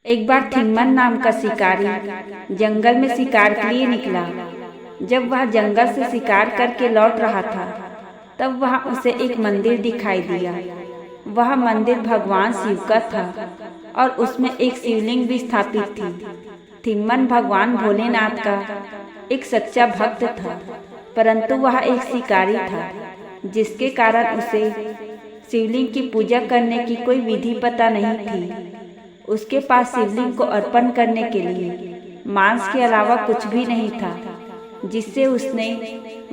एक बार थिम्मन नाम का शिकारी जंगल में शिकार के लिए निकला। जब वह जंगल से शिकार करके लौट रहा था तब वहां उसे एक मंदिर दिखाई दिया। वह मंदिर भगवान शिव का था और उसमें एक शिवलिंग भी स्थापित थी। थिम्मन भगवान भोलेनाथ का एक सच्चा भक्त था, परंतु वह एक शिकारी था, जिसके कारण उसे शिवलिंग की पूजा करने की कोई विधि पता नहीं थी। उसके पास शिवलिंग को अर्पण करने के लिए मांस के अलावा कुछ भी नहीं था, जिससे उसने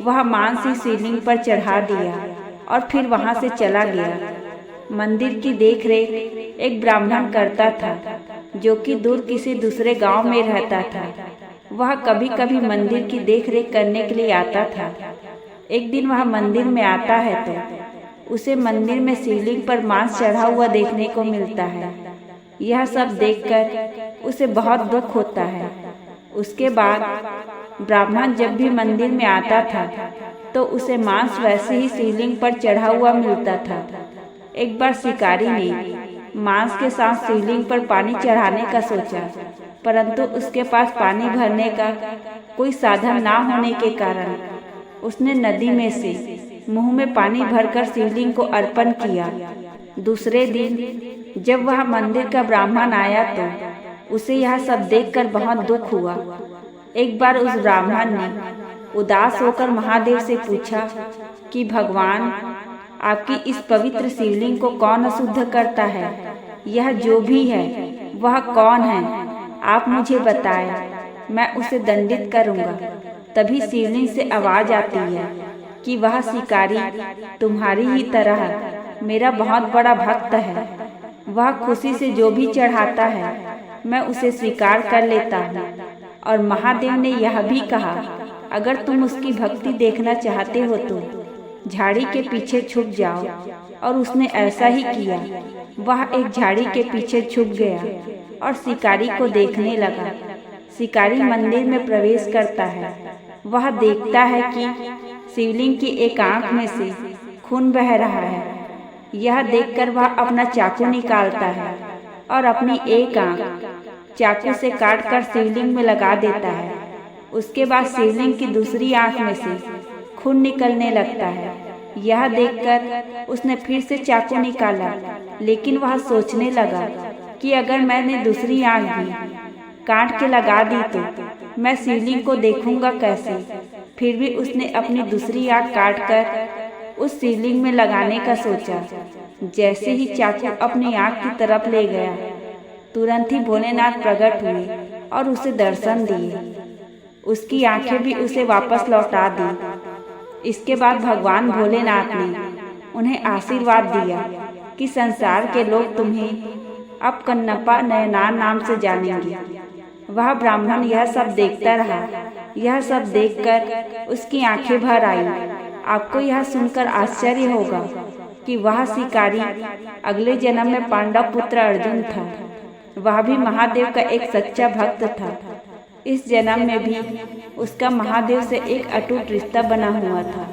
वह मांस ही शिवलिंग पर चढ़ा दिया और फिर वहां से चला गया। मंदिर की देखरेख एक ब्राह्मण करता था, जो कि दूर किसी दूसरे गांव में रहता था। वह कभी कभी मंदिर की देखरेख करने के लिए आता था। एक दिन वह मंदिर में आता है तो उसे मंदिर में शिवलिंग पर मांस चढ़ा हुआ देखने को मिलता है। यह सब देखकर उसे बहुत दुख होता है। उसके बाद ब्राह्मण जब भी मंदिर में आता था तो उसे मांस वैसे ही शिवलिंग पर चढ़ा हुआ मिलता था। एक बार शिकारी ने मांस के साथ शिवलिंग पर पानी चढ़ाने का सोचा, परंतु उसके पास पानी भरने का कोई साधन ना होने के कारण उसने नदी में से मुंह में पानी भरकर शिवलिंग को अर्पण किया। दूसरे दिन जब वह मंदिर का ब्राह्मण आया तो उसे यह सब देखकर बहुत दुख हुआ। एक बार उस ब्राह्मण ने उदास होकर महादेव से पूछा कि भगवान, आपकी इस पवित्र शिवलिंग को कौन अशुद्ध करता है? यह जो भी है वह कौन है? आप मुझे बताएं, मैं उसे दंडित करूंगा। तभी शिवलिंग से आवाज आती है कि वह शिकारी तुम्हारी ही तरह मेरा बहुत बड़ा भक्त है। वह खुशी से जो भी चढ़ाता है मैं उसे स्वीकार कर लेता हूँ। और महादेव ने यह भी कहा, अगर तुम उसकी भक्ति देखना चाहते हो तो झाड़ी के पीछे छुप जाओ। और उसने ऐसा ही किया। वह एक झाड़ी के पीछे छुप गया और शिकारी को देखने लगा। शिकारी मंदिर में प्रवेश करता है। वह देखता है कि शिवलिंग की एक आंख में से खून बह रहा है। यह देखकर वह अपना चाकू निकालता है और अपनी एक आंख चाकू से काटकर शिवलिंग में लगा देता है। उसके बाद शिवलिंग की दूसरी आंख में से खून निकलने लगता है। यह देखकर उसने फिर से चाकू निकाला, लेकिन वह सोचने लगा कि अगर मैंने दूसरी आंख भी काट के लगा दी तो मैं शिवलिंग को देखूंगा कैसे। फिर भी उसने अपनी दूसरी आंख काटकर उस शिवलिंग में लगाने का सोचा। जैसे ही चाकू अपनी आंख की तरफ ले गया, तुरंत ही भोलेनाथ प्रकट हुए और उसे दर्शन दिए। उसकी आंखें भी उसे वापस लौटा दी। इसके बाद भगवान भोलेनाथ ने उन्हें आशीर्वाद दिया कि संसार के लोग तुम्हें अब कन्नप्पा नयनार नाम से जानेंगे। वह ब्राह्मण यह सब देखता रहा। यह सब देखकर उसकी आंखें भर आई। आपको यह सुनकर आश्चर्य होगा कि वह शिकारी अगले जन्म में पांडव पुत्र अर्जुन था। वह भी महादेव का एक सच्चा भक्त था। इस जन्म में भी उसका महादेव से एक अटूट रिश्ता बना हुआ था।